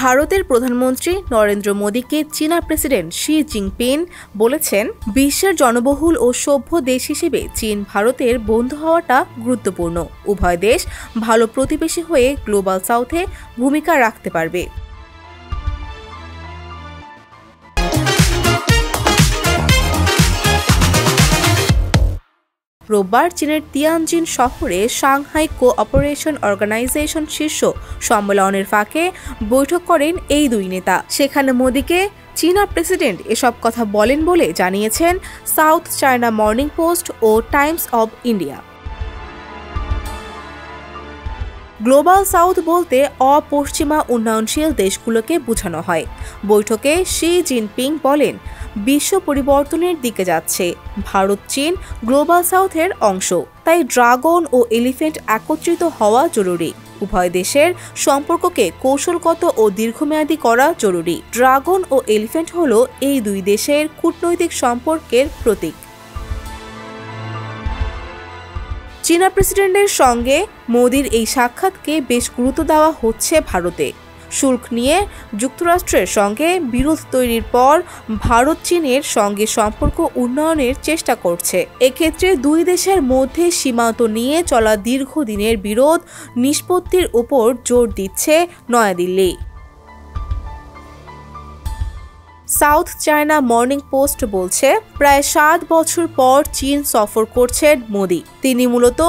ভারতের প্রধানমন্ত্রী নরেন্দ্র মোদীকে চীনা প্রেসিডেন্ট শি জিনপিং বলেছেন, বিশ্বের জনবহুল ও সভ্য দেশ হিসেবে চীন ভারতের বন্ধু হওয়াটা গুরুত্বপূর্ণ। উভয় দেশ ভালো প্রতিবেশী হয়ে গ্লোবাল সাউথে ভূমিকা রাখতে পারবে। রোববার চীনের তিয়ানজিন শহরে সাংহাই কোঅপারেশন অর্গানাইজেশন শীর্ষ সম্মেলনের ফাঁকে বৈঠক করেন এই দুই নেতা। সেখানে মোদীকে চীনা প্রেসিডেন্ট এসব কথা বলেন বলে জানিয়েছেন সাউথ চায়না মর্নিং পোস্ট ও Times of India. Global south বলতে অপশ্চিমা উন্নয়নশীল দেশগুলোকে বোঝানো হয়। বৈঠকে শি জিনপিং বলেন, বিশ্ব পরিবর্তনের দিকে যাচ্ছে, ভারত চীন গ্লোবাল সাউথের অংশ, তাই ড্রাগন ও এলিফ্যান্ট একত্রিত হওয়া জরুরি। উভয় দেশের সম্পর্ককে কৌশলগত ও দীর্ঘমেয়াদী করা জরুরি। ড্রাগন ও এলিফ্যান্ট হল এই দুই দেশের কূটনৈতিক সম্পর্কের প্রতীক। চীনা প্রেসিডেন্টের সঙ্গে মোদির এই সাক্ষাৎকে বেশ গুরুত্ব দেওয়া হচ্ছে ভারতে। শুল্ক নিয়ে যুক্তরাষ্ট্রের সঙ্গে বিরোধ তৈরির পর ভারত চীনের সঙ্গে সম্পর্ক উন্নয়নের চেষ্টা করছে। এক্ষেত্রে দুই দেশের মধ্যে সীমান্ত নিয়ে চলা দীর্ঘদিনের বিরোধ নিষ্পত্তির উপর জোর দিচ্ছে New Delhi. South China Morning Post বলছে, প্রায় 7 বছর পর চীন সফর করছেন মোদি। তিনি মূলত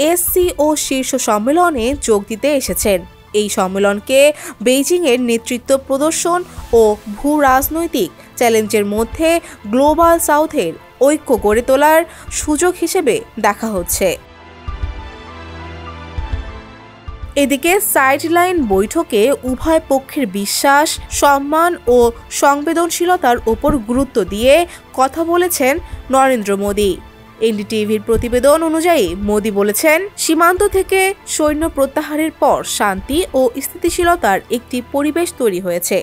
এসসিও শীর্ষ সম্মেলনে যোগ দিতে এসেছেন। এই সম্মেলনকে বেইজিংয়ের নেতৃত্ব প্রদর্শন ও ভূ রাজনৈতিক চ্যালেঞ্জের মধ্যে গ্লোবাল সাউথের ঐক্য গড়ে তোলার সুযোগ হিসেবে দেখা হচ্ছে। এদিকে সাইডলাইন বৈঠকে উভয় পক্ষের বিশ্বাস, সম্মান ও সংবেদনশীলতার ওপর গুরুত্ব দিয়ে কথা বলেছেন নরেন্দ্র মোদী। এনডিটিভির প্রতিবেদন অনুযায়ী মোদী বলেছেন, সীমান্ত থেকে সৈন্য প্রত্যাহারের পর শান্তি ও স্থিতিশীলতার একটি পরিবেশ তৈরি হয়েছে।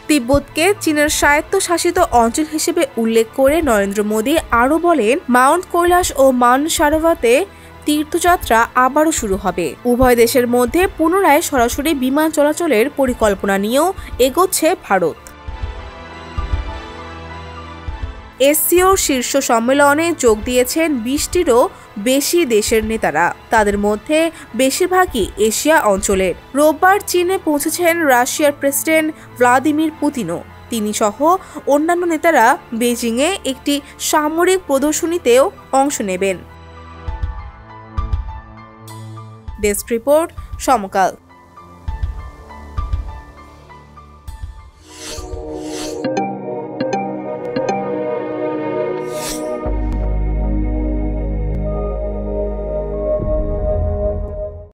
তিব্বতকে চীনের স্বায়ত্তশাসিত অঞ্চল হিসেবে উল্লেখ করে নরেন্দ্র মোদী আরও বলেন, মাউন্ট কৈলাস ও মানসারোভাতে তীর্থযাত্রা আবারও শুরু হবে। উভয় দেশের মধ্যে পুনরায় সরাসরি বিমান চলাচলের পরিকল্পনা নিয়েও এগোচ্ছে ভারত। এসসিওর শীর্ষ সম্মেলনে যোগ দিয়েছেন 20টিরও বেশি দেশের নেতারা। তাদের মধ্যে বেশিরভাগই এশিয়া অঞ্চলের। রোববার চীনে পৌঁছেছেন রাশিয়ার প্রেসিডেন্ট ভ্লাদিমির পুতিনও। তিনি সহ অন্যান্য নেতারা বেজিংয়ে একটি সামরিক প্রদর্শনীতেও অংশ নেবেন। ডেস্ক রিপোর্ট, সমকাল।